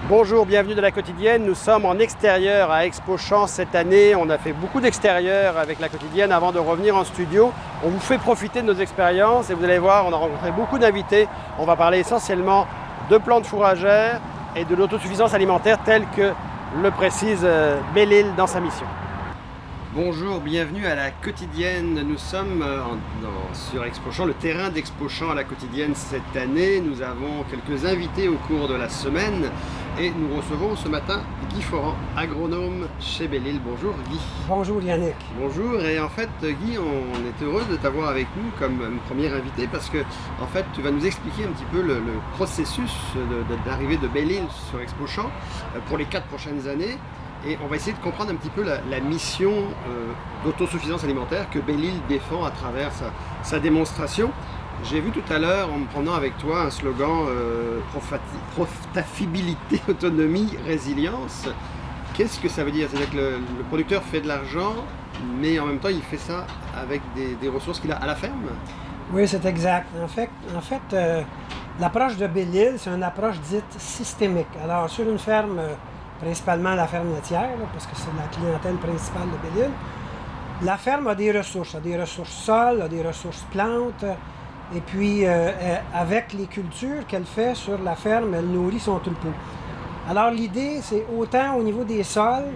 Bonjour, bienvenue dans la quotidienne. Nous sommes en extérieur à Expo Champs cette année. On a fait beaucoup d'extérieur avec la quotidienne avant de revenir en studio. On vous fait profiter de nos expériences et vous allez voir, on a rencontré beaucoup d'invités. On va parler essentiellement de plantes fourragères et de l'autosuffisance alimentaire telle que le précise Belle-Île dans sa mission. Bonjour, bienvenue à la quotidienne. Nous sommes sur Expo Champs, le terrain d'Expo Champs à la quotidienne cette année. Nous avons quelques invités au cours de la semaine et nous recevons ce matin Guy Foran, agronome chez Belle-Île. Bonjour Guy. Bonjour Yannick. Bonjour, et en fait Guy, on est heureux de t'avoir avec nous comme premier invité parce que en fait tu vas nous expliquer un petit peu le processus d'arrivée de Belle-Île sur Expo Champs pour les 4 prochaines années. Et on va essayer de comprendre un petit peu la mission d'autosuffisance alimentaire que Belle-Île défend à travers sa démonstration. J'ai vu tout à l'heure, en me promenant avec toi, un slogan profitabilité, autonomie, résilience. Qu'est-ce que ça veut dire? C'est-à-dire que le producteur fait de l'argent, mais en même temps, il fait ça avec des ressources qu'il a à la ferme? Oui, c'est exact. En fait, l'approche de Belle-Île, c'est une approche dite systémique. Alors, sur une ferme, principalement la ferme laitière, là, parce que c'est la clientèle principale de Belle-Île, la ferme a des ressources sols, a des ressources plantes, et puis avec les cultures qu'elle fait sur la ferme, elle nourrit son troupeau. Alors l'idée, c'est autant au niveau des sols,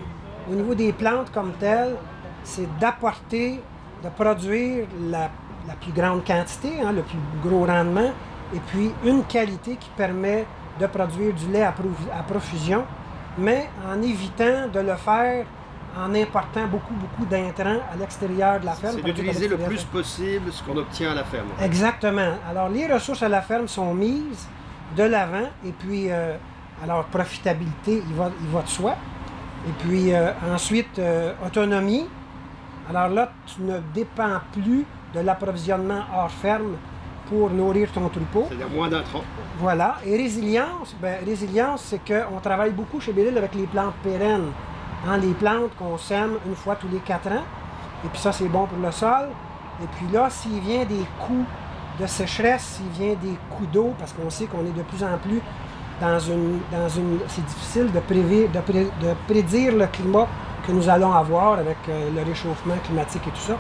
au niveau des plantes comme telles, c'est d'apporter, de produire la plus grande quantité, le plus gros rendement, et puis une qualité qui permet de produire du lait à profusion, mais en évitant de le faire en important beaucoup d'intrants à l'extérieur de la ferme. C'est d'utiliser le plus possible ce qu'on obtient à la ferme. Exactement. Alors, les ressources à la ferme sont mises de l'avant, et puis, alors, profitabilité, il va de soi. Et puis, ensuite, autonomie. Alors là, tu ne dépends plus de l'approvisionnement hors ferme pour nourrir ton troupeau. C'est-à-dire moins d'intrants. Voilà. Et résilience, résilience, c'est qu'on travaille beaucoup chez Belle-Île avec les plantes pérennes. Les plantes qu'on sème une fois tous les 4 ans. Et puis ça, c'est bon pour le sol. Et puis là, s'il vient des coups de sécheresse, s'il vient des coups d'eau, parce qu'on sait qu'on est de plus en plus dans une c'est difficile de prédire le climat que nous allons avoir avec le réchauffement climatique et tout ça.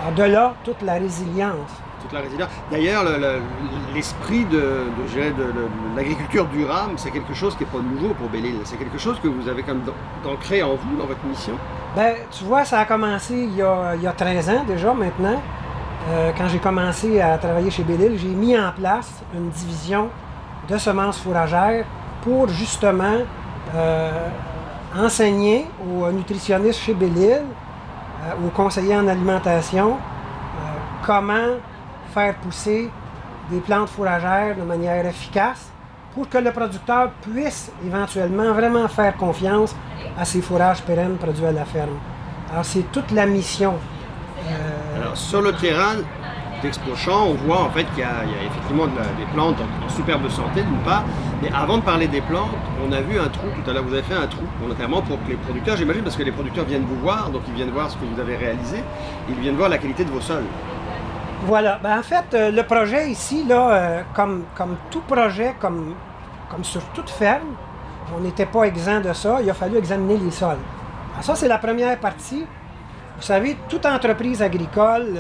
Alors de là, toute la résilience. D'ailleurs, l'esprit de l'agriculture durable, c'est quelque chose qui n'est pas nouveau pour Belle-Île. C'est quelque chose que vous avez comme ancré en vous, dans votre mission. Tu vois, ça a commencé il y a 13 ans déjà maintenant. Quand j'ai commencé à travailler chez Belle-Île, j'ai mis en place une division de semences fourragères pour justement enseigner aux nutritionnistes chez Belle-Île, aux conseillers en alimentation, comment faire pousser des plantes fourragères de manière efficace pour que le producteur puisse éventuellement vraiment faire confiance à ces fourrages pérennes produits à la ferme. Alors, c'est toute la mission. Alors, sur le terrain d'Expo Champs, on voit en fait qu'il y a effectivement des plantes en superbe santé d'une part, mais avant de parler des plantes, on a vu un trou tout à l'heure, vous avez fait un trou, notamment pour que les producteurs, j'imagine, parce que les producteurs viennent vous voir, donc ils viennent voir ce que vous avez réalisé, ils viennent voir la qualité de vos sols. Voilà. En fait, le projet ici, là, comme tout projet, comme sur toute ferme, on n'était pas exempt de ça. Il a fallu examiner les sols. Alors ça, c'est la première partie. Vous savez, toute entreprise agricole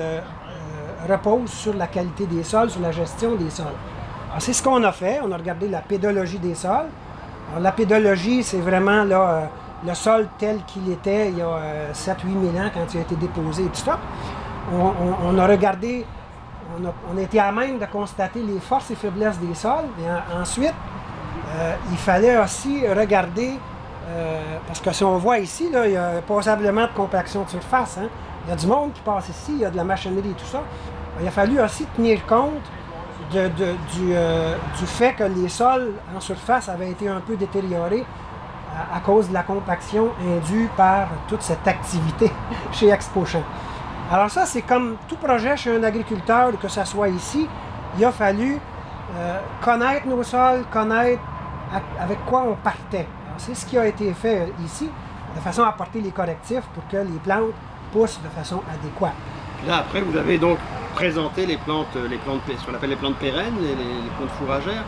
repose sur la qualité des sols, sur la gestion des sols. Alors, c'est ce qu'on a fait. On a regardé la pédologie des sols. Alors, la pédologie, c'est vraiment là, le sol tel qu'il était il y a 7-8 000 ans quand il a été déposé et tout ça. On a regardé, on a été à même de constater les forces et faiblesses des sols. Et ensuite, il fallait aussi regarder, parce que si on voit ici, là, il y a passablement de compaction de surface. Il y a du monde qui passe ici, il y a de la machinerie et tout ça. Il a fallu aussi tenir compte du fait que les sols en surface avaient été un peu détériorés à cause de la compaction indue par toute cette activité chez Expo Champs. Alors ça, c'est comme tout projet chez un agriculteur, que ce soit ici, il a fallu connaître nos sols, connaître avec quoi on partait. C'est ce qui a été fait ici, de façon à apporter les correctifs pour que les plantes poussent de façon adéquate. Là, après, vous avez donc présenté les plantes, ce qu'on appelle les plantes pérennes, les plantes fourragères.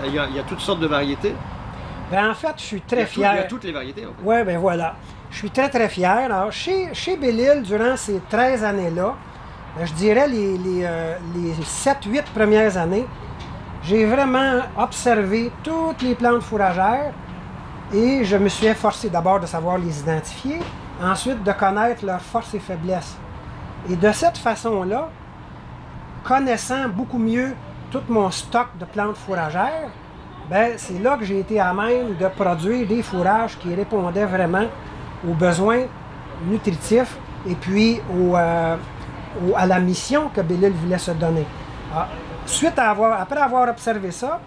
Il y a toutes sortes de variétés. Ben, en fait, je suis très Il y a fier. toutes les variétés, en fait. Oui, ben voilà. Je suis très, très fier. Alors, chez Belle-Île, durant ces 13 années-là, ben, je dirais les 7-8 premières années, j'ai vraiment observé toutes les plantes fourragères et je me suis efforcé d'abord de savoir les identifier, ensuite de connaître leurs forces et faiblesses. Et de cette façon-là, connaissant beaucoup mieux tout mon stock de plantes fourragères, ben, c'est là que j'ai été à même de produire des fourrages qui répondaient vraiment aux besoins nutritifs et puis à la mission que Belle-Île voulait se donner. Ah, après avoir observé ça,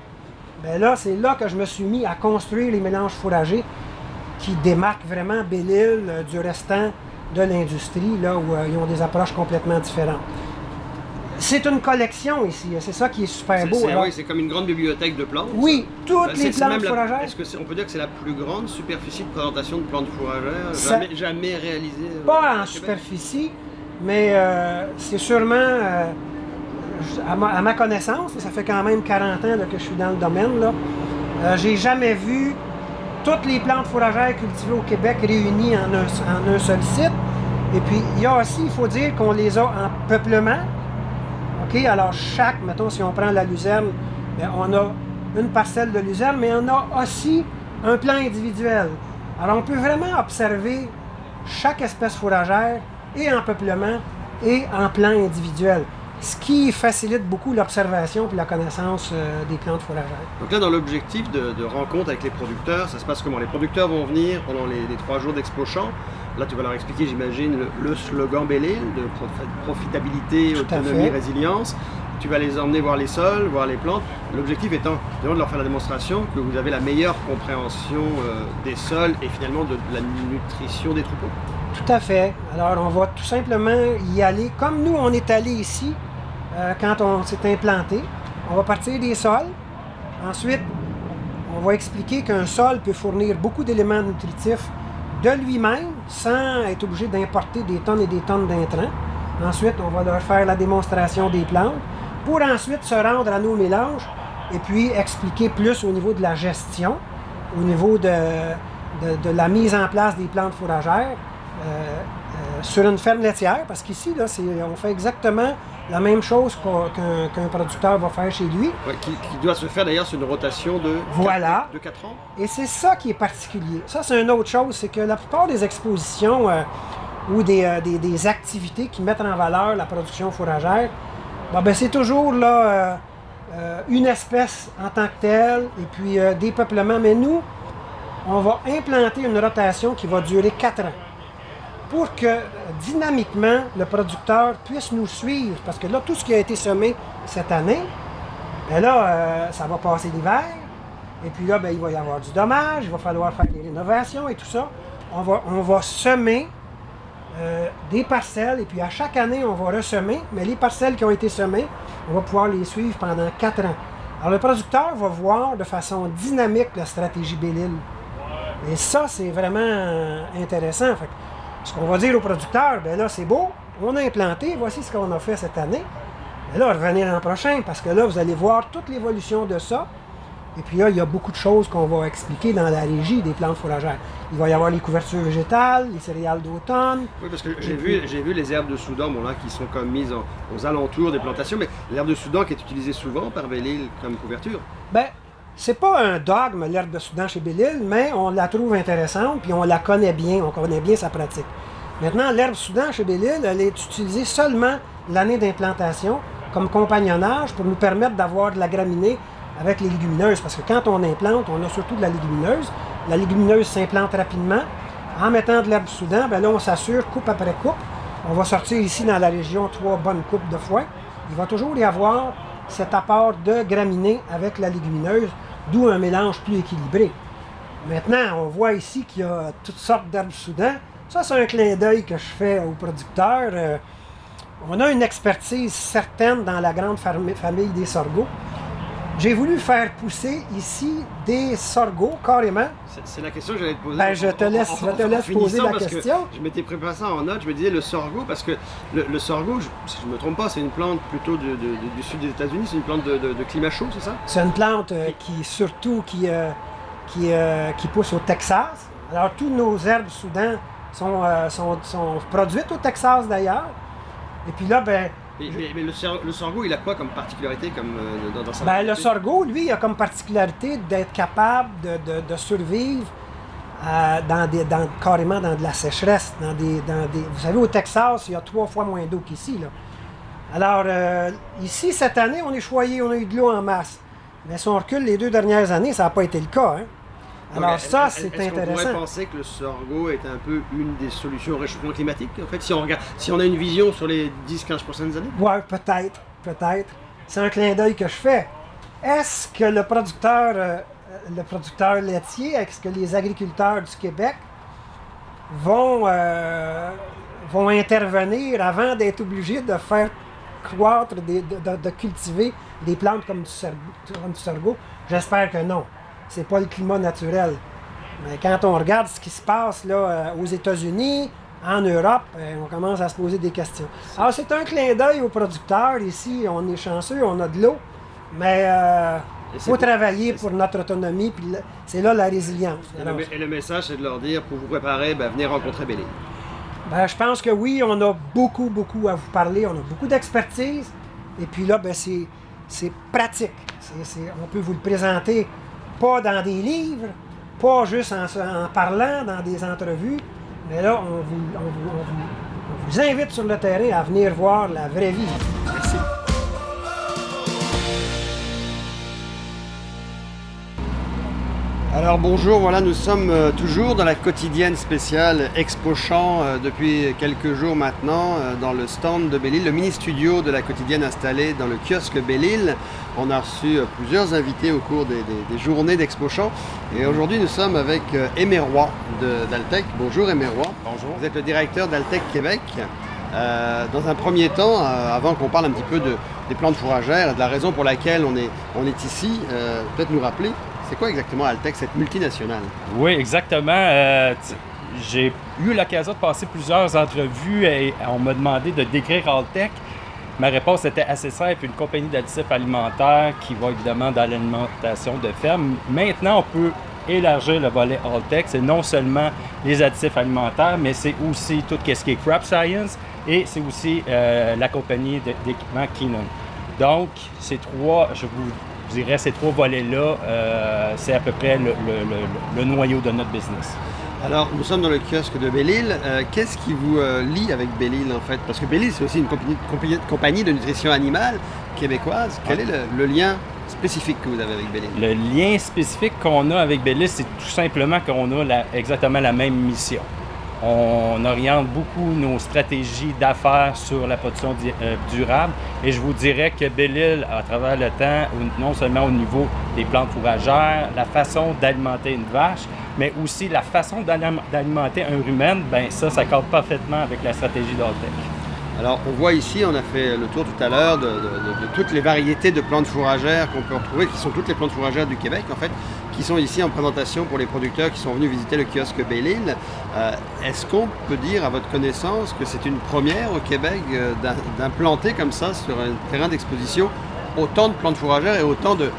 ben là, c'est là que je me suis mis à construire les mélanges fourragers qui démarquent vraiment Belle-Île du restant de l'industrie, là où ils ont des approches complètement différentes. C'est une collection ici, c'est ça qui est super beau. Oui, c'est comme une grande bibliothèque de plantes. Oui, toutes les plantes fourragères. Est-ce qu'on peut dire que c'est la plus grande superficie de présentation de plantes fourragères jamais réalisée? Pas en superficie, mais c'est sûrement, à ma connaissance, ça fait quand même 40 ans là, que je suis dans le domaine, là, j'ai jamais vu toutes les plantes fourragères cultivées au Québec réunies en un seul site. Et puis, il y a aussi, il faut dire qu'on les a en peuplement. OK, alors mettons, si on prend la luzerne, bien, on a une parcelle de luzerne, mais on a aussi un plan individuel. Alors, on peut vraiment observer chaque espèce fourragère et en peuplement et en plan individuel, ce qui facilite beaucoup l'observation et la connaissance des plantes fourragères. Donc là, dans l'objectif de rencontre avec les producteurs, ça se passe comment? Les producteurs vont venir pendant les 3 jours d'Expo Champ. Là, tu vas leur expliquer, j'imagine, le slogan Belle-Île de profitabilité, autonomie, résilience. Tu vas les emmener voir les sols, voir les plantes. L'objectif étant de leur faire la démonstration que vous avez la meilleure compréhension des sols et finalement de la nutrition des troupeaux. Tout à fait. Alors, on va tout simplement y aller. Comme nous, on est allé ici quand on s'est implanté. On va partir des sols. Ensuite, on va expliquer qu'un sol peut fournir beaucoup d'éléments nutritifs de lui-même, sans être obligé d'importer des tonnes et des tonnes d'intrants. Ensuite, on va leur faire la démonstration des plantes, pour ensuite se rendre à nos mélanges et puis expliquer plus au niveau de la gestion, au niveau de la mise en place des plantes fourragères sur une ferme laitière, parce qu'ici, là, on fait exactement la même chose qu'un producteur va faire chez lui. Ouais, qui doit se faire d'ailleurs sur une rotation de 4 ans. Et c'est ça qui est particulier. Ça, c'est une autre chose, c'est que la plupart des expositions ou des activités qui mettent en valeur la production fourragère, ben, c'est toujours là, une espèce en tant que telle, et puis des peuplements. Mais nous, on va implanter une rotation qui va durer 4 ans. Pour que dynamiquement, le producteur puisse nous suivre. Parce que là, tout ce qui a été semé cette année, bien là, ça va passer l'hiver. Et puis là, bien, il va y avoir du dommage, il va falloir faire des rénovations et tout ça. On va semer des parcelles, et puis à chaque année, on va ressemer. Mais les parcelles qui ont été semées, on va pouvoir les suivre pendant 4 ans. Alors, le producteur va voir de façon dynamique la stratégie Belle-Île. Et ça, c'est vraiment intéressant. Fait que, ce qu'on va dire aux producteurs, bien là, c'est beau, on a implanté, voici ce qu'on a fait cette année. Mais là, revenez l'an prochain, parce que là, vous allez voir toute l'évolution de ça. Et puis là, il y a beaucoup de choses qu'on va expliquer dans la régie des plantes fourragères. Il va y avoir les couvertures végétales, les céréales d'automne. Oui, parce que j'ai vu les herbes de Soudan, bon là, qui sont comme mises aux alentours des plantations, mais l'herbe de Soudan qui est utilisée souvent par Belle-Île comme couverture. Bien, c'est pas un dogme, l'herbe de Soudan chez Belle-Île, mais on la trouve intéressante, puis on la connaît bien, on connaît bien sa pratique. Maintenant, l'herbe Soudan chez Belle-Île, elle est utilisée seulement l'année d'implantation comme compagnonnage pour nous permettre d'avoir de la graminée avec les légumineuses. Parce que quand on implante, on a surtout de la légumineuse. La légumineuse s'implante rapidement. En mettant de l'herbe Soudan, bien là, on s'assure, coupe après coupe. On va sortir ici dans la région 3 bonnes coupes de foin. Il va toujours y avoir cet apport de graminées avec la légumineuse, d'où un mélange plus équilibré. Maintenant, on voit ici qu'il y a toutes sortes d'herbes Soudan. Ça, c'est un clin d'œil que je fais aux producteurs. On a une expertise certaine dans la grande famille des sorgho. J'ai voulu faire pousser ici des sorgho, carrément. C'est la question que j'allais te poser. Ben, je te laisse poser la question. Je m'étais préparé ça en note. Je me disais le sorgho, parce que le sorgho, si je ne me trompe pas, c'est une plante plutôt du sud des États-Unis. C'est une plante de climat chaud, c'est ça? C'est une plante qui pousse au Texas. Alors, tous nos herbes soudain sont produites au Texas d'ailleurs. Et puis là, ben... Mais le sorgho, il a quoi comme particularité dans sa Ben, le sorgho, lui, il a comme particularité d'être capable de survivre carrément dans de la sécheresse. Vous savez, au Texas, il y a 3 fois moins d'eau qu'ici. Là. Alors, ici, cette année, on est choyé, on a eu de l'eau en masse. Mais si on recule les 2 dernières années, ça n'a pas été le cas. Hein? Alors ça, c'est intéressant. Est-ce qu'on pourrait penser que le sorgho est un peu une des solutions au réchauffement climatique? En fait, si on a une vision sur les 10-15 prochaines années? Oui, peut-être. C'est un clin d'œil que je fais. Est-ce que le producteur laitier, est-ce que les agriculteurs du Québec vont intervenir avant d'être obligés de faire croître, de cultiver des plantes comme du sorgho? J'espère que non. C'est pas le climat naturel. Mais quand on regarde ce qui se passe là, aux États-Unis, en Europe, on commence à se poser des questions. Alors, c'est un clin d'œil aux producteurs. Ici, on est chanceux, on a de l'eau, mais il faut travailler pour notre autonomie, puis c'est là la résilience. Et le message, c'est de leur dire, pour vous préparer, venez rencontrer Belle-Île. Je pense que oui, on a beaucoup à vous parler, on a beaucoup d'expertise, et puis là, c'est pratique. On peut vous le présenter pas dans des livres, pas juste en parlant dans des entrevues, mais là, on vous invite sur le terrain à venir voir la vraie vie. Merci. Alors bonjour, voilà, nous sommes toujours dans la quotidienne spéciale Expo Champs depuis quelques jours maintenant dans le stand de Belle-Île, le mini-studio de la quotidienne installé dans le kiosque Belle-Île. On a reçu plusieurs invités au cours des journées d'Expo Champs et aujourd'hui nous sommes avec Aimé Roy d'Altec. Bonjour Aimé Roy. Bonjour. Vous êtes le directeur d'Altec Québec. Dans un premier temps, avant qu'on parle un petit peu des plantes fourragères et de la raison pour laquelle on est ici, peut-être nous rappeler c'est quoi exactement Altec, cette multinationale? Oui, exactement. J'ai eu l'occasion de passer plusieurs entrevues et on m'a demandé de décrire Altec. Ma réponse était assez simple, une compagnie d'additifs alimentaires qui va évidemment dans l'alimentation de ferme. Maintenant, on peut élargir le volet Altec. C'est non seulement les additifs alimentaires, mais c'est aussi tout ce qui est crop science et c'est aussi la compagnie d'équipement Keenan. Donc, ces 3 volets-là, c'est à peu près le noyau de notre business. Alors, nous sommes dans le kiosque de Belle-Île. Qu'est-ce qui vous lie avec Belle-Île, en fait? Parce que Belle-Île, c'est aussi une compagnie de nutrition animale québécoise. Quel est le lien spécifique que vous avez avec Belle-Île? Le lien spécifique qu'on a avec Belle-Île, c'est tout simplement qu'on a exactement la même mission. On oriente beaucoup nos stratégies d'affaires sur la production durable et je vous dirais que Belle-Île, à travers le temps, non seulement au niveau des plantes fourragères, la façon d'alimenter une vache, mais aussi la façon d'alimenter un rumen, ça cadre parfaitement avec la stratégie d'Altec. Alors, on voit ici, on a fait le tour tout à l'heure de toutes les variétés de plantes fourragères qu'on peut retrouver, qui sont toutes les plantes fourragères du Québec, en fait, qui sont ici en présentation pour les producteurs qui sont venus visiter le kiosque Belle-Île. Est-ce qu'on peut dire, à votre connaissance, que c'est une première au Québec d'implanter comme ça, sur un terrain d'exposition, autant de plantes fourragères et autant de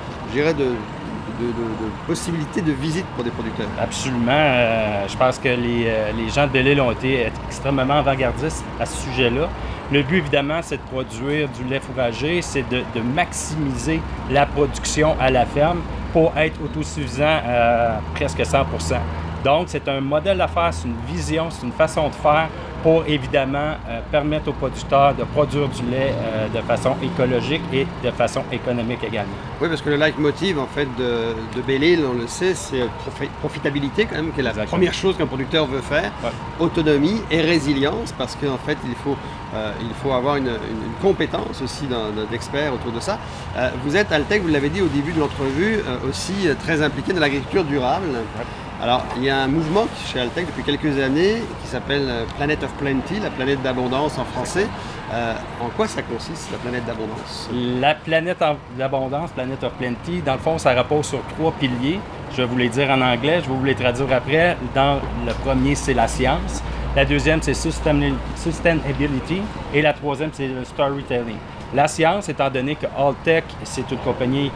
possibilités de visite pour des producteurs? Absolument. Je pense que les gens de Belle-Île ont été extrêmement avant-gardistes à ce sujet-là. Le but, évidemment, c'est de produire du lait fourragé, c'est de maximiser la production à la ferme pour être autosuffisant à presque 100%. Donc, c'est un modèle d'affaires, c'est une vision, c'est une façon de faire pour, évidemment, permettre aux producteurs de produire du lait de façon écologique et de façon économique également. Oui, parce que le leitmotiv, en fait, de Belle-Île, on le sait, c'est profitabilité, quand même, qui est la première chose qu'un producteur veut faire. Ouais. Autonomie et résilience, parce qu'en fait, il faut avoir une compétence aussi d'experts autour de ça. Vous êtes, Altec, vous l'avez dit au début de l'entrevue, aussi très impliqué dans l'agriculture durable. Ouais. Alors, il y a un mouvement chez Altec depuis quelques années qui s'appelle Planet of Plenty, la planète d'abondance en français. En quoi ça consiste, la planète d'abondance? La planète d'abondance, Planet of Plenty, dans le fond, ça repose sur 3 piliers. Je vais vous les dire en anglais, je vais vous les traduire après. Dans le premier, c'est la science. La deuxième, c'est sustainability. Et la troisième, c'est le storytelling. La science, étant donné que Alltech, c'est une compagnie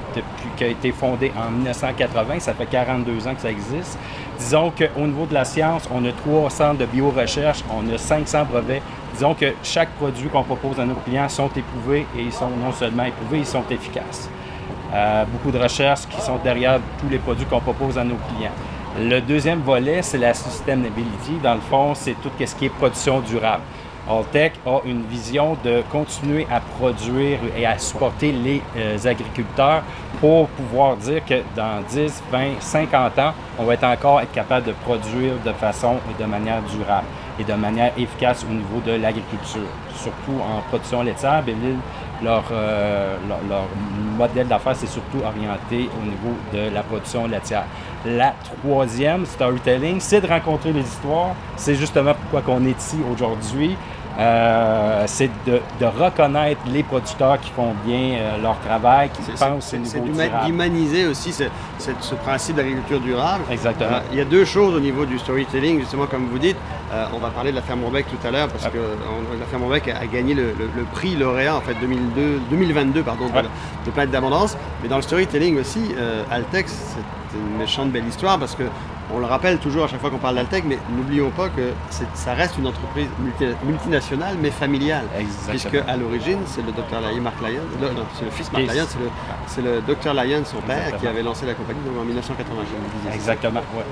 qui a été fondée en 1980, ça fait 42 ans que ça existe. Disons qu'au niveau de la science, on a 3 centres de biorecherche, on a 500 brevets. Disons que chaque produit qu'on propose à nos clients sont éprouvés et ils sont non seulement éprouvés, ils sont efficaces. Beaucoup de recherches qui sont derrière tous les produits qu'on propose à nos clients. Le deuxième volet, c'est la sustainability. Dans le fond, c'est tout ce qui est production durable. Alltech a une vision de continuer à produire et à supporter les agriculteurs pour pouvoir dire que dans 10, 20, 50 ans, on va encore être capable de produire de façon et de manière durable et de manière efficace au niveau de l'agriculture, surtout en production laitière. Belle-Île, leur modèle d'affaires, c'est surtout orienté au niveau de la production laitière. La troisième, storytelling, c'est de rencontrer les histoires. C'est justement pourquoi on est ici aujourd'hui. C'est de reconnaître les producteurs qui font bien leur travail, qui pensent au niveau durable. C'est d'humaniser aussi ce principe d'agriculture durable. Exactement. Il y a 2 choses au niveau du storytelling, justement, comme vous dites. On va parler de la ferme Robec tout à l'heure, parce que la ferme Robec a gagné le prix lauréat, en fait, 2022, de Planète d'Abondance. Mais dans le storytelling aussi, Alltech, c'est une méchante belle histoire, parce que on le rappelle toujours à chaque fois qu'on parle d'Alltech, mais n'oublions pas que ça reste une entreprise multinationale, mais familiale. Exactement. Puisque à l'origine, c'est le Dr. Mark Lyons, c'est le fils Mark Lyons, c'est le Dr. Lyons, son père, Exactement. qui avait lancé la compagnie en 1980. Exactement, oui.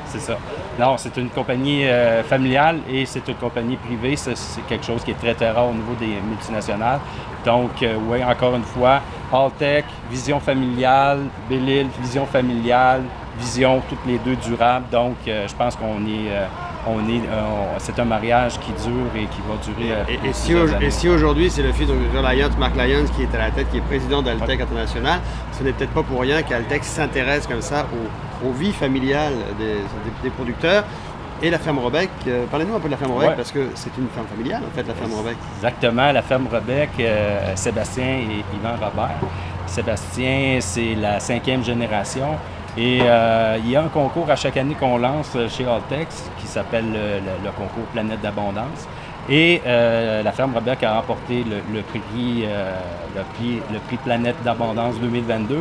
C'est ça. Non, c'est une compagnie familiale et c'est une compagnie privée. C'est quelque chose qui est très, très rare au niveau des multinationales. Donc, oui, encore une fois, Alltech, vision familiale, Belle-Île, vision familiale, vision toutes les deux durables. Donc, je pense c'est un mariage qui dure et qui va durer et si aujourd'hui, c'est le fils de Lyons, Mark Lyons, qui est à la tête, qui est président d'Alltech International, ce n'est peut-être pas pour rien qu'Alltech s'intéresse comme ça aux vies familiales des producteurs. Et la ferme Robec, parlez-nous un peu de la ferme Robec, parce que c'est une ferme familiale, en fait, la ferme Robec. Exactement, la ferme Robec, Sébastien et Yvan Robert. Sébastien, c'est la 5e génération. Et il y a un concours à chaque année qu'on lance chez Alltech qui s'appelle le concours Planète d'Abondance. Et la ferme Robec a remporté le prix Planète d'Abondance 2022.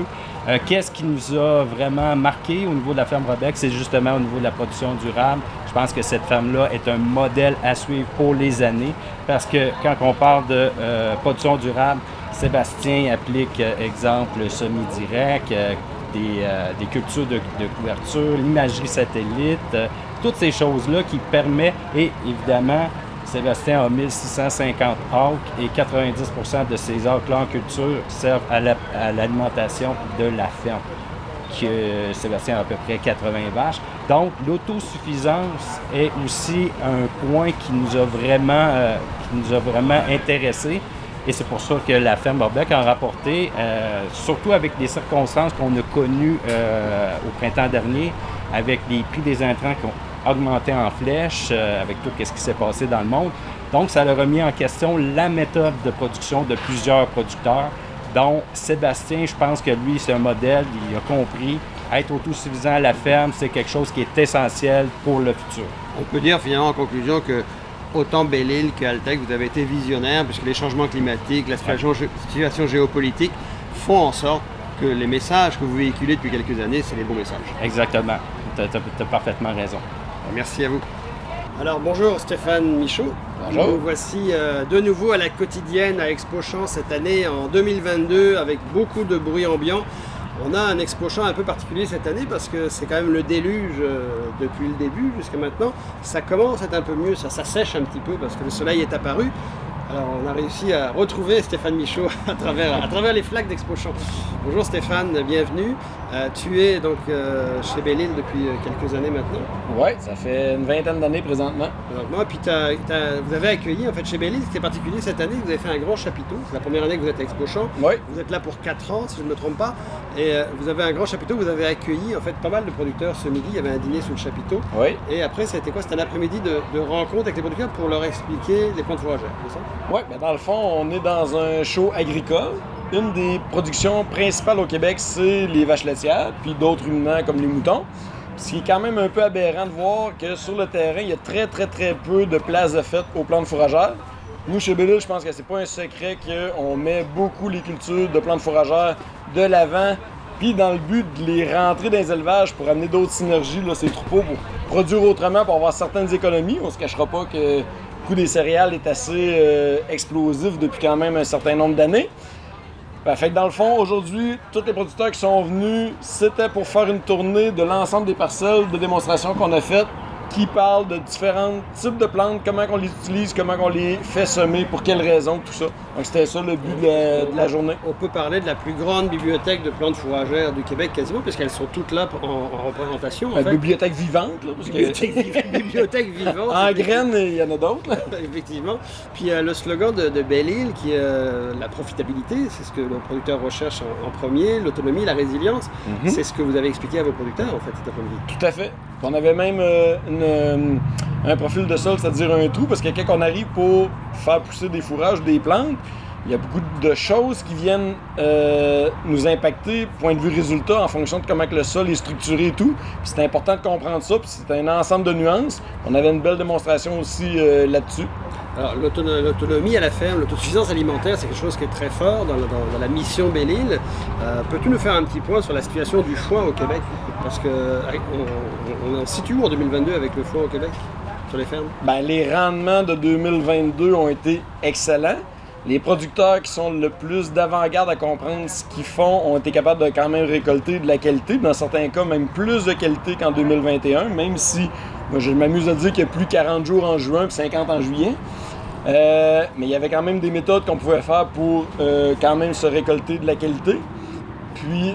Qu'est-ce qui nous a vraiment marqué au niveau de la ferme Robec? C'est justement au niveau de la production durable. Je pense que cette ferme-là est un modèle à suivre pour les années parce que quand on parle de production durable, Sébastien applique, exemple, le semi-direct, des cultures de couverture, l'imagerie satellite, toutes ces choses-là qui permettent, et évidemment, Sébastien a 1650 acres et 90% de ces acres-là en culture servent à l'alimentation de la ferme. Sébastien a à peu près 80 vaches. Donc, l'autosuffisance est aussi un point qui nous a vraiment intéressés. Et c'est pour ça que la ferme Robec a rapporté, surtout avec les circonstances qu'on a connues au printemps dernier, avec les prix des intrants qui ont augmenté en flèche, avec tout ce qui s'est passé dans le monde. Donc, ça a remis en question la méthode de production de plusieurs producteurs, dont Sébastien, je pense que lui, c'est un modèle, il a compris, être autosuffisant à la ferme, c'est quelque chose qui est essentiel pour le futur. On peut dire finalement en conclusion que autant Belle-Île qu'Alltech, vous avez été visionnaires, puisque les changements climatiques, la situation géopolitique font en sorte que les messages que vous véhiculez depuis quelques années, c'est les bons messages. Exactement. Tu as parfaitement raison. Merci à vous. Alors bonjour Stéphane Michaud. Bonjour. Nous voici de nouveau à la quotidienne à ExpoChamps cette année en 2022 avec beaucoup de bruit ambiant. On a un ExpoChamps un peu particulier cette année parce que c'est quand même le déluge depuis le début jusqu'à maintenant. Ça commence à être un peu mieux, ça s'assèche un petit peu parce que le soleil est apparu. Alors on a réussi à retrouver Stéphane Michaud à travers les flaques d'ExpoChamps. Bonjour Stéphane, bienvenue. Tu es donc chez Belle-Île depuis quelques années maintenant. Oui, ça fait une vingtaine d'années présentement. Puis vous avez accueilli, en fait, chez Belle-Île, c'était particulier cette année, vous avez fait un grand chapiteau. C'est la première année que vous êtes à ExpoChamps. Oui. Vous êtes là pour 4 ans, si je ne me trompe pas. Et vous avez un grand chapiteau, vous avez accueilli, en fait, pas mal de producteurs ce midi. Il y avait un dîner sous le chapiteau. Oui. Et après, c'était quoi? C'était un après-midi de rencontre avec les producteurs pour leur expliquer les plantes fourragères, c'est ça? Oui, ben dans le fond, on est dans un show agricole. Une des productions principales au Québec, c'est les vaches laitières, puis d'autres ruminants comme les moutons. Ce qui est quand même un peu aberrant de voir que sur le terrain, il y a très peu de places de fête aux plantes fourragères. Nous, chez Belle-Île, je pense que c'est pas un secret qu'on met beaucoup les cultures de plantes fourragères de l'avant, puis dans le but de les rentrer dans les élevages pour amener d'autres synergies, là, ces troupeaux, pour produire autrement, pour avoir certaines économies. On se cachera pas que le coût des céréales est assez explosif depuis quand même un certain nombre d'années. Fait que dans le fond, aujourd'hui, tous les producteurs qui sont venus, c'était pour faire une tournée de l'ensemble des parcelles de démonstration qu'on a faites, qui parlent de différents types de plantes, comment on les utilise, comment on les fait semer, pour quelles raisons, tout ça. Donc c'était ça le but de la journée. On peut parler de la plus grande bibliothèque de plantes fourragères du Québec quasiment, puisqu'elles sont toutes là en représentation. La bibliothèque vivante. Là, parce que... bibliothèque vivante. En graines, il y en a d'autres. Effectivement. Puis le slogan de Belle-Île, qui est la profitabilité, c'est ce que le producteur recherche en premier, l'autonomie, la résilience. C'est ce que vous avez expliqué à vos producteurs, en fait, cet après-midi. Tout à fait. On avait même un profil de sol, c'est-à-dire un trou, parce que quand on arrive pour faire pousser des fourrages, des plantes, il y a beaucoup de choses qui viennent nous impacter, point de vue résultat, en fonction de comment que le sol est structuré et tout. Puis c'est important de comprendre ça, puis c'est un ensemble de nuances. On avait une belle démonstration aussi là-dessus. Alors, l'autonomie à la ferme, l'autosuffisance alimentaire, c'est quelque chose qui est très fort dans la mission Belle-Île. Peux-tu nous faire un petit point sur la situation du foin au Québec? Parce qu'on en situe où en 2022 avec le foin au Québec, sur les fermes? Bien, les rendements de 2022 ont été excellents. Les producteurs qui sont le plus d'avant-garde à comprendre ce qu'ils font ont été capables de quand même récolter de la qualité, dans certains cas même plus de qualité qu'en 2021, même si moi, je m'amuse à dire qu'il y a plus 40 jours en juin et 50 en juillet. Mais il y avait quand même des méthodes qu'on pouvait faire pour quand même se récolter de la qualité. Puis,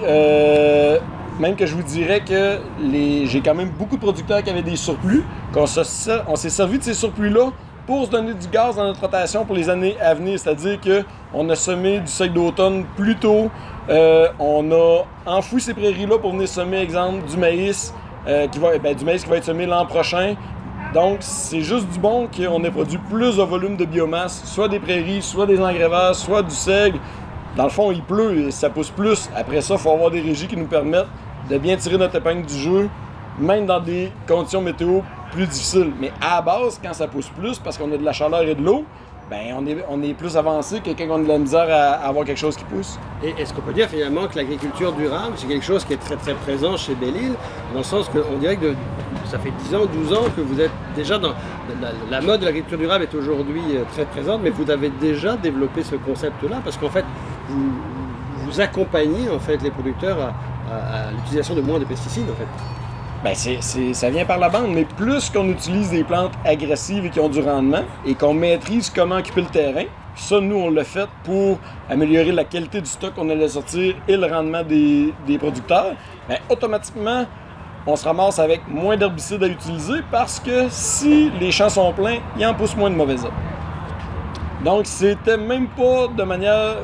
même que je vous dirais que j'ai quand même beaucoup de producteurs qui avaient des surplus, on s'est servi de ces surplus-là pour se donner du gaz dans notre rotation pour les années à venir. C'est-à-dire qu'on a semé du sec d'automne plus tôt, on a enfoui ces prairies-là pour venir semer, exemple, du maïs, qui va être semé l'an prochain. Donc, c'est juste du bon qu'on ait produit plus de volume de biomasse, soit des prairies, soit des engrais verts, soit du seigle. Dans le fond, il pleut et ça pousse plus. Après ça, il faut avoir des régies qui nous permettent de bien tirer notre épingle du jeu, même dans des conditions météo plus difficiles. Mais à la base, quand ça pousse plus, parce qu'on a de la chaleur et de l'eau, ben on est plus avancé que quand on a de la misère à avoir quelque chose qui pousse. Et est-ce qu'on peut dire finalement que l'agriculture durable, c'est quelque chose qui est très très présent chez Belle-Île, dans le sens qu'on dirait que ça fait 10 ans, 12 ans que vous êtes déjà dans... La mode de l'agriculture durable est aujourd'hui très présente, mais vous avez déjà développé ce concept-là, parce qu'en fait, vous accompagnez en fait les producteurs à l'utilisation de moins de pesticides, en fait. Ben ça vient par la bande, mais plus qu'on utilise des plantes agressives et qui ont du rendement et qu'on maîtrise comment occuper le terrain, ça, nous, on l'a fait pour améliorer la qualité du stock qu'on allait sortir et le rendement des producteurs, bien, automatiquement, on se ramasse avec moins d'herbicides à utiliser parce que si les champs sont pleins, il en pousse moins de mauvaises herbes. Donc, c'était même pas de manière,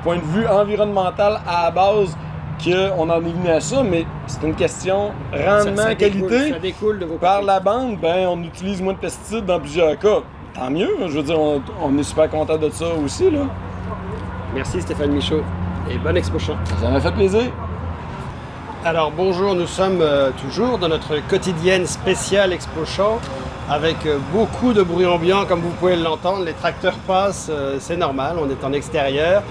point de vue environnemental à la base, qu'on en est venu à ça, mais c'est une question rendement, qualité. Ça découle de vos par la bande, ben, on utilise moins de pesticides dans plusieurs cas. Tant mieux, je veux dire, on est super content de ça aussi, là. Merci Stéphane Michaud et bonne Expo Champs. Ça m'a fait plaisir. Alors bonjour, nous sommes toujours dans notre quotidienne spéciale Expo Champs avec beaucoup de bruit ambiant comme vous pouvez l'entendre. Les tracteurs passent, c'est normal, on est en extérieur.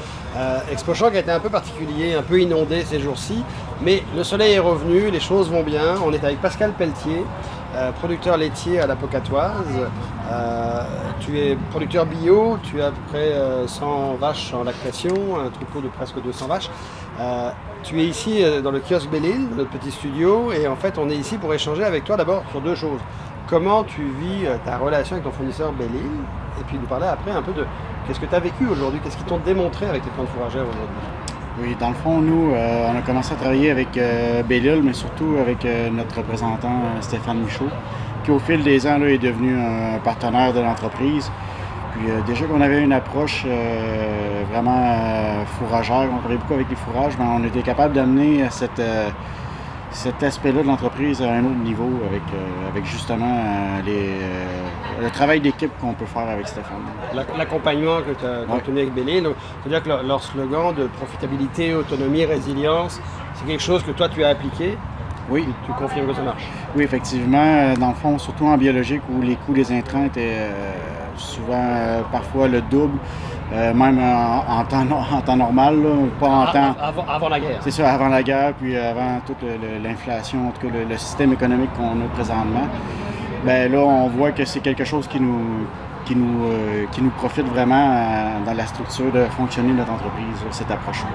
Expo Champs qui a été un peu particulier, un peu inondé ces jours-ci, mais le soleil est revenu, les choses vont bien. On est avec Pascal Pelletier, producteur laitier à la Pocatoise. Tu es producteur bio, tu as à peu près 100 vaches en lactation, un troupeau de presque 200 vaches. Tu es ici dans le kiosque Belle-Île, notre petit studio, et en fait on est ici pour échanger avec toi d'abord sur deux choses. Comment tu vis ta relation avec ton fournisseur Belle-Île, et puis nous parler après un peu de qu'est-ce que tu as vécu aujourd'hui, qu'est-ce qu'ils t'ont démontré avec les plantes fourragères aujourd'hui. Oui, dans le fond, nous, on a commencé à travailler avec Belle-Île, mais surtout avec notre représentant Stéphane Michaud, qui au fil des ans là, est devenu un partenaire de l'entreprise. Puis déjà qu'on avait une approche vraiment fourragère, on travaillait beaucoup avec les fourrages, mais on était capable d'amener cet aspect-là de l'entreprise à un autre niveau avec justement le travail d'équipe qu'on peut faire avec Stéphane. L'accompagnement que tu as obtenu avec Belle-Île, c'est-à-dire que leur slogan de profitabilité, autonomie, résilience, c'est quelque chose que toi tu as appliqué. Oui. Tu confirmes que ça marche? Oui, effectivement. Dans le fond, surtout en biologique où les coûts des intrants souvent parfois le double, même en temps normal, là, pas en temps... Avant la guerre. C'est ça, avant la guerre, puis avant toute l'inflation, en tout cas le système économique qu'on a présentement. Bien là, on voit que c'est quelque chose qui nous profite vraiment dans la structure de fonctionner de notre entreprise, cette approche-là.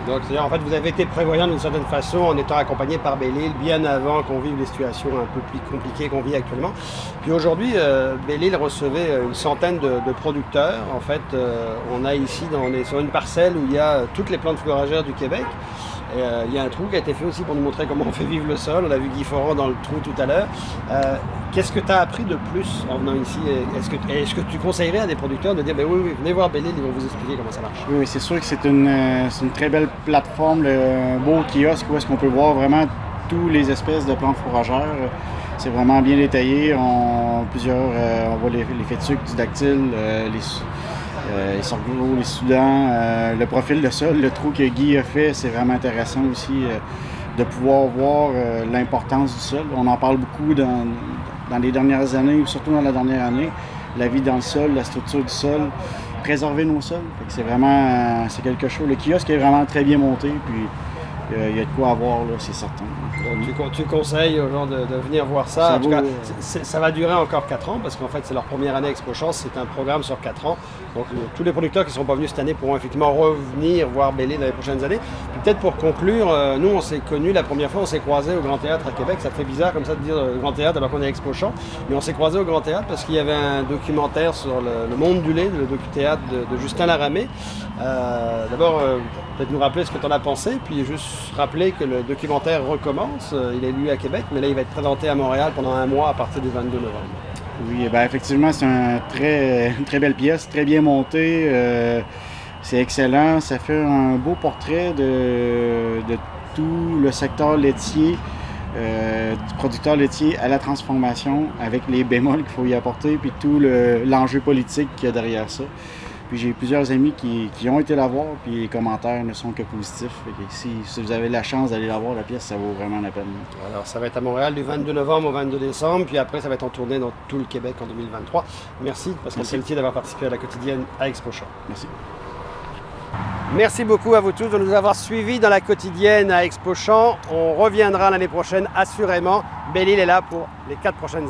Donc, c'est-à-dire, en fait, vous avez été prévoyant d'une certaine façon en étant accompagné par Belle-Île bien avant qu'on vive les situations un peu plus compliquées qu'on vit actuellement. Puis aujourd'hui, Belle-Île recevait une centaine de producteurs. En fait, on a ici, on est sur une parcelle où il y a toutes les plantes fourragères du Québec. Il y a un trou qui a été fait aussi pour nous montrer comment on fait vivre le sol. On a vu Guy Foran dans le trou tout à l'heure. Qu'est-ce que tu as appris de plus en venant ici? Est-ce que tu conseillerais à des producteurs de dire ben oui, venez voir Belle-Île, ils vont vous expliquer comment ça marche? Oui, c'est sûr que c'est une très belle plateforme, un beau kiosque où est-ce qu'on peut voir vraiment toutes les espèces de plantes fourragères. C'est vraiment bien détaillé. On voit les fétuques du dactyle, les sorgho, les soudans, le profil de sol, le trou que Guy a fait, c'est vraiment intéressant aussi de pouvoir voir l'importance du sol. On en parle beaucoup dans les dernières années, surtout dans la dernière année, la vie dans le sol, la structure du sol, préserver nos sols. C'est vraiment c'est quelque chose. Le kiosque est vraiment très bien monté, puis il y a de quoi avoir, là, c'est certain. Donc, tu conseilles aux gens de venir voir ça. En tout cas, ça va durer encore 4 ans parce qu'en fait, c'est leur première année Expo Chance. C'est un programme sur 4 ans. Donc, tous les producteurs qui ne sont pas venus cette année pourront effectivement revenir voir Belle-Île dans les prochaines années. Puis peut-être pour conclure, nous, on s'est connus la première fois, on s'est croisés au Grand Théâtre à Québec. Ça fait bizarre comme ça de dire Grand Théâtre alors qu'on est à Expo Champs. Mais on s'est croisés au Grand Théâtre parce qu'il y avait un documentaire sur le monde du lait, le docu-théâtre de Justin Laramé. D'abord, peut-être nous rappeler ce que tu en as pensé, puis juste rappeler que le documentaire recommence. Il est lu à Québec, mais là, il va être présenté à Montréal pendant un mois à partir du 22 novembre. Oui, bien, effectivement, c'est une très belle pièce, très bien montée. C'est excellent. Ça fait un beau portrait de tout le secteur laitier, du producteur laitier à la transformation, avec les bémols qu'il faut y apporter, puis tout l'enjeu politique qu'il y a derrière ça. Puis j'ai plusieurs amis qui ont été la voir, puis les commentaires ne sont que positifs. Si vous avez la chance d'aller la voir, la pièce, ça vaut vraiment la peine. Alors, ça va être à Montréal du 22 novembre au 22 décembre, puis après, ça va être en tournée dans tout le Québec en 2023. Merci, Pascal Pelletier, d'avoir participé à la quotidienne à Expo Champs. Merci. Merci beaucoup à vous tous de nous avoir suivis dans la quotidienne à Expo Champs. On reviendra l'année prochaine, assurément. Belle-Île est là pour les 4 prochaines années.